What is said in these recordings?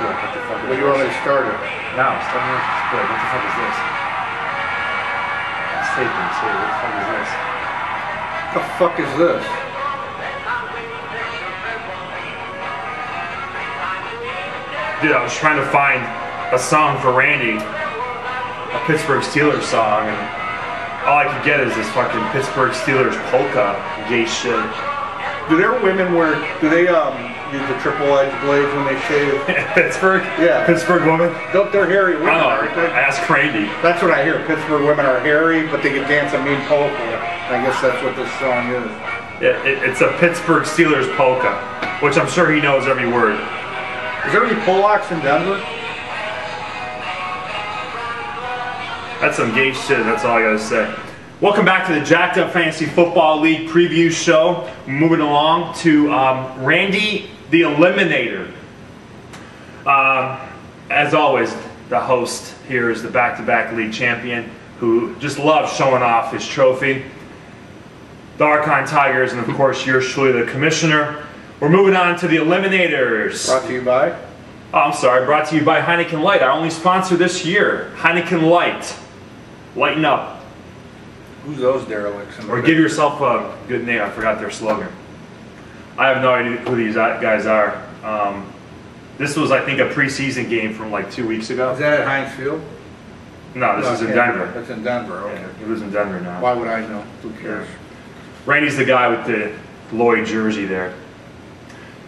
be like, what the fuck is Well, you already started. No, start me off. Be like, what the fuck is this? It's taping, so what the fuck is this? What the fuck is this? Dude, I was trying to find a song for Randy, a Pittsburgh Steelers song, and all I could get is this fucking Pittsburgh Steelers polka gay shit. Do their women wear, do they use the triple edged blades when they shave? Pittsburgh? Yeah. Pittsburgh women? They're hairy women, I aren't they? ask Randy. That's what I hear. Pittsburgh women are hairy, but they can dance a mean polka. I guess that's what this song is. Yeah, it's a Pittsburgh Steelers polka, which I'm sure he knows every word. Is there any Polacks in Denver? That's some gay shit, that's all I gotta say. Welcome back to the Jacked Up Fantasy Football League preview show. Moving along to Randy the Eliminator. As always, the host here is the back-to-back league champion who just loves showing off his trophy. The Archon Tigers, and of course yours truly, the commissioner. We're moving on to the Eliminators. Brought to you by? Oh, I'm sorry, brought to you by Heineken Light, our only sponsor this year. Heineken Light. Lighten up. Who's those derelicts? Or give yourself a good name. I forgot their slogan. I have no idea who these guys are. This was, I think, a preseason game from like 2 weeks ago. Is that at Heinz Field? No, this is in Denver. That's in Denver, okay. Yeah, he lives in Denver now. Why would I know? Who cares? Randy's the guy with the Lloyd jersey there.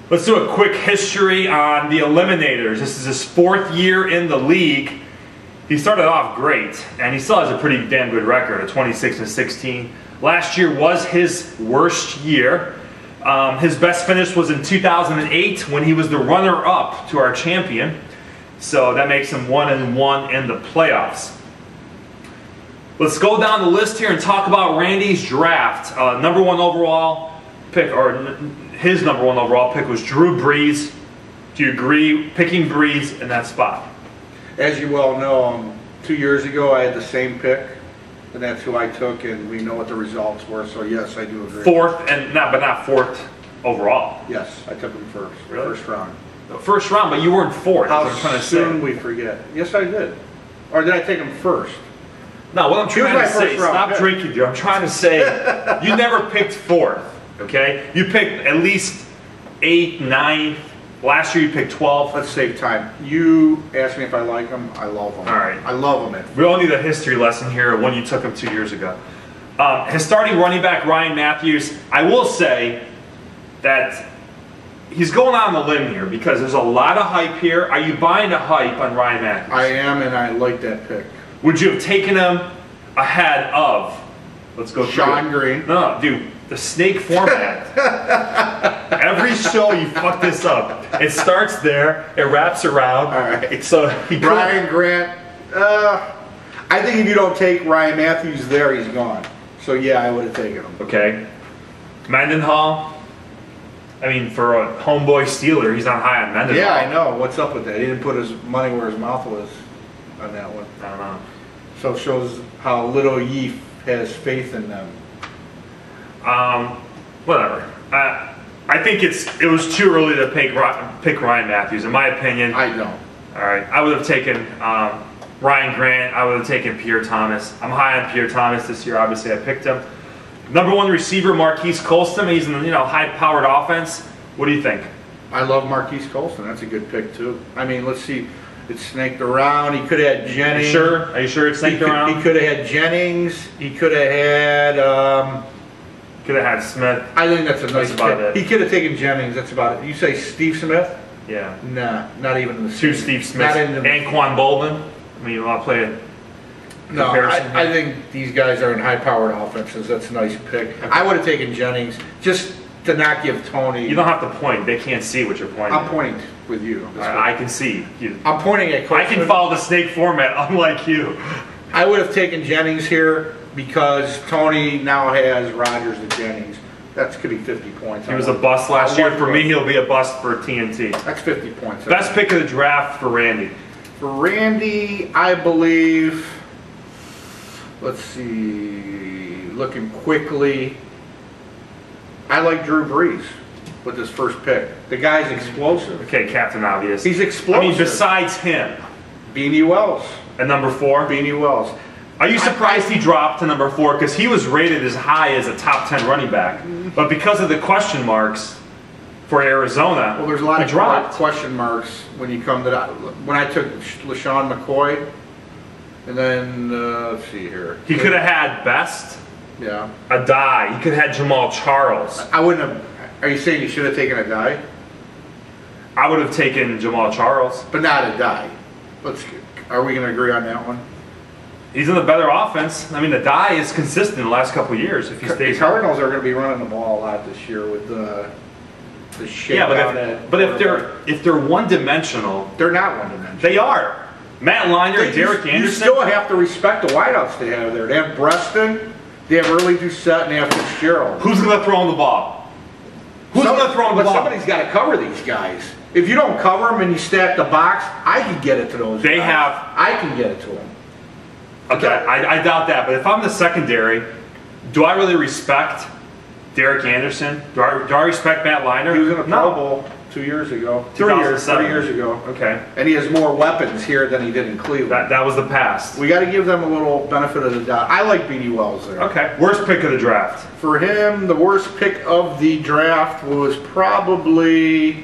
Let's do a quick history on the Eliminators. This is his 4th year in the league. He started off great, and he still has a pretty damn good record, a 26-16. Last year was his worst year. His best finish was in 2008 when he was the runner-up to our champion. So that makes him 1-1 in the playoffs. Let's go down the list here and talk about Randy's draft. Number 1 overall pick, or his number 1 overall pick, was Drew Brees. Do you agree picking Brees in that spot? As you well know, 2 years ago I had the same pick, and that's who I took, and we know what the results were. So yes, I do agree. 4th, and not 4th overall. Yes, I took him first. Really? First round. The first round, but you weren't 4th. How that's what I'm trying to soon say. we forget? Yes, I did. Or did I take him first? No, what I'm trying to say, first round stop pick. drinking, dude. I'm trying to say, you never picked 4th, okay? You picked at least 8th, 9th. Last year you picked 12th. Let's save time. You asked me if I like him. I love him. All right. I love him. We all need a history lesson here of when you took him 2 years ago. His starting running back, Ryan Matthews, I will say that he's going on the limb here because there's a lot of hype here. Are you buying the hype on Ryan Matthews? I am, and I like that pick. Would you have taken him ahead of, let's go through Sean it. Green? No, dude, the snake format. Every show you fuck this up. It starts there, it wraps around. All right. So he Brian Grant. I think if you don't take Ryan Matthews there, he's gone. So yeah, I would have taken him. Okay. Mendenhall. I mean, for a homeboy Steeler, he's not high on Mendenhall. Yeah, I know. What's up with that? He didn't put his money where his mouth was on that one. I don't know. So it shows how little ye has faith in them. Whatever. I think it was too early to pick Ryan Matthews, in my opinion. I don't. All right, I would have taken Ryan Grant. I would have taken Pierre Thomas. I'm high on Pierre Thomas this year. Obviously, I picked him. Number 1 receiver, Marquise Colston. He's in high-powered offense. What do you think? I love Marquise Colston. That's a good pick too. I mean, let's see. It snaked around. He could have had Jennings. Are you sure it snaked around? He could have had Jennings. He could have had. Could have had Smith. I think that's a nice about pick. He could have taken Jennings. That's about it. You say Steve Smith? Yeah. Nah, not even in the 2 Steve Smiths. Anquan Bolden. I mean, you want to play it? No, I think these guys are in high-powered offenses. That's a nice pick. Okay. I would have taken Jennings just to not give Tony. You don't have to point. They can't see what you're pointing. I'm pointing with you. I can see. I'm pointing at Colston. I can follow the snake format, unlike you. I would have taken Jennings here because Tony now has Rodgers and Jennings. That could be 50 points. He was a bust last year. For me, he'll be a bust for TNT. That's 50 points. Best pick of the draft for Randy. For Randy, I believe, let's see, looking quickly, I like Drew Brees. with his first pick. The guy's explosive. Okay, Captain Obvious. He's explosive. I mean, besides him. Beanie Wells. At number 4? Beanie Wells. Are you surprised he dropped to number 4? Because he was rated as high as a top 10 running back. But because of the question marks for Arizona, well, there's a lot of dropped. question marks when you come to that. When I took LaShawn McCoy, and then, let's see here. He could have had Best. Yeah. A die. He could have had Jamal Charles. I wouldn't have. Are you saying you should have taken a die? I would have taken Jamal Charles. But not a die. Are we going to agree on that one? He's in the better offense. I mean, the die is consistent the last couple of years. If he stays, the Cardinals are going to be running the ball a lot this year with the shape. Yeah, but if they're one-dimensional, they're not one-dimensional. They are. Matt Leinart, Derek Anderson. You still have to respect the wideouts they have there. They have Breston, they have Early Doucette, and they have Fitzgerald. Who's going to throw on the ball? Who's going to throw on the ball? Somebody's got to cover these guys. If you don't cover them and you stack the box, I can get it to those guys. I can get it to them. Okay, I doubt that. But if I'm the secondary, do I really respect Derek Anderson? Do I respect Matt Leinart? He was in a Pro Bowl 2 years ago. 3 years ago. Okay. And he has more weapons here than he did in Cleveland. That was the past. We got to give them a little benefit of the doubt. I like Beanie Wells there. Okay. Worst pick of the draft? For him, the worst pick of the draft was probably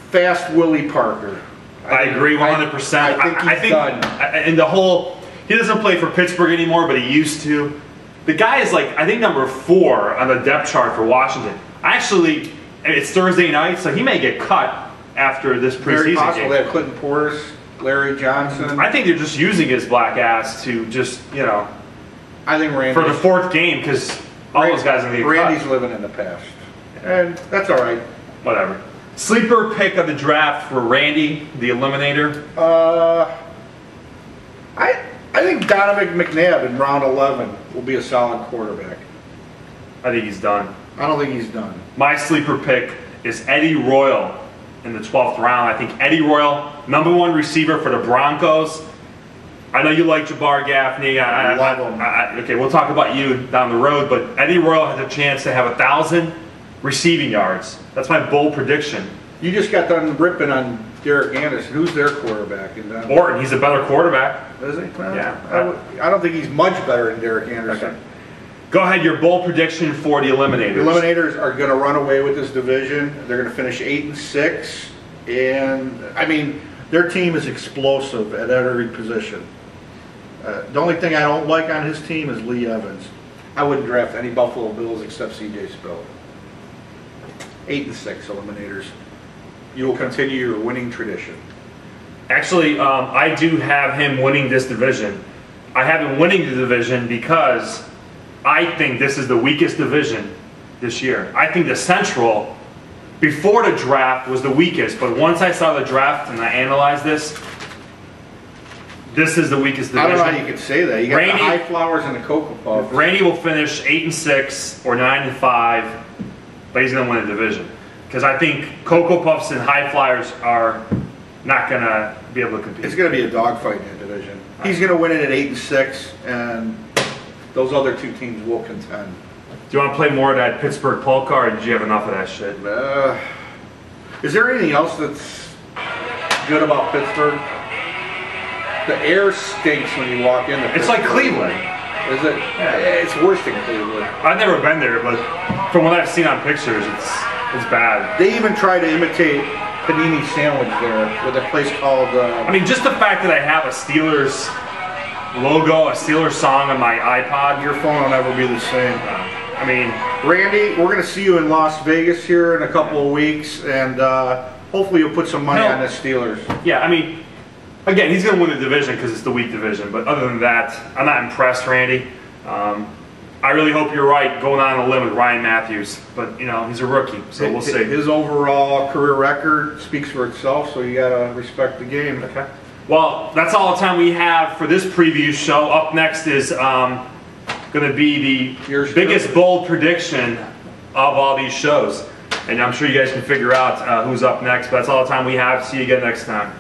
Fast Willie Parker. I agree 100%. I think he's done. And the whole, he doesn't play for Pittsburgh anymore, but he used to. The guy is like, I think number 4 on the depth chart for Washington. Actually, it's Thursday night, so he may get cut after this preseason Very possible. game. They have Clinton Portis, Larry Johnson. I think they're just using his black ass to just, I think Randy. for the 4th game, because all those guys are going to get Randy's cut. living in the past. And that's all right. Whatever. Sleeper pick of the draft for Randy, the Eliminator? I think Donovan McNabb in round 11 will be a solid quarterback. I think he's done. I don't think he's done. My sleeper pick is Eddie Royal in the 12th round. I think Eddie Royal, number 1 receiver for the Broncos. I know you like Jabbar Gaffney. I love him. Okay, we'll talk about you down the road, but Eddie Royal has a chance to have 1,000 receiving yards. That's my bold prediction. You just got done ripping on Derek Anderson. Who's their quarterback? Orton, he's a better quarterback. Is he? Well, Yeah. I don't think he's much better than Derek Anderson. Okay. Go ahead, your bold prediction for the Eliminators. The Eliminators are going to run away with this division. They're going to finish 8-6. And, I mean, their team is explosive at every position. The only thing I don't like on his team is Lee Evans. I wouldn't draft any Buffalo Bills except C.J. Spill. 8-6 Eliminators. You will continue your winning tradition. Actually, I do have him winning this division. I have him winning the division because I think this is the weakest division this year. I think the Central, before the draft, was the weakest. But once I saw the draft and I analyzed this is the weakest division. I don't know how you could say that. You got the High Flowers and the Cocoa Puffs. Randy will finish 8-6 or 9-5, but he's going to win the division. Because I think Cocoa Puffs and High Flyers are not going to be able to compete. It's going to be a dogfight in that division. He's going to win it at 8-6, and those other 2 teams will contend. Do you want to play more of that Pittsburgh polka, or did you have enough of that shit? Is there anything else that's good about Pittsburgh? The air stinks when you walk in. It's like Cleveland. Is it? Yeah. It's worse than Cleveland. I've never been there, but from what I've seen on pictures, it's bad. They even try to imitate panini sandwich there with a place called... I mean, just the fact that I have a Steelers logo, a Steelers song on my iPod. Your phone will never be the same. I mean... Randy, we're going to see you in Las Vegas here in a couple of weeks, and hopefully you'll put some money on the Steelers. Yeah, I mean, again, he's going to win the division because it's the weak division, but other than that, I'm not impressed, Randy. I really hope you're right going on a limb with Ryan Matthews, but he's a rookie, so we'll see. His overall career record speaks for itself, so you got to respect the game. Okay. Well, that's all the time we have for this preview show. Up next is going to be the biggest bold prediction of all these shows, and I'm sure you guys can figure out who's up next. But that's all the time we have. See you again next time.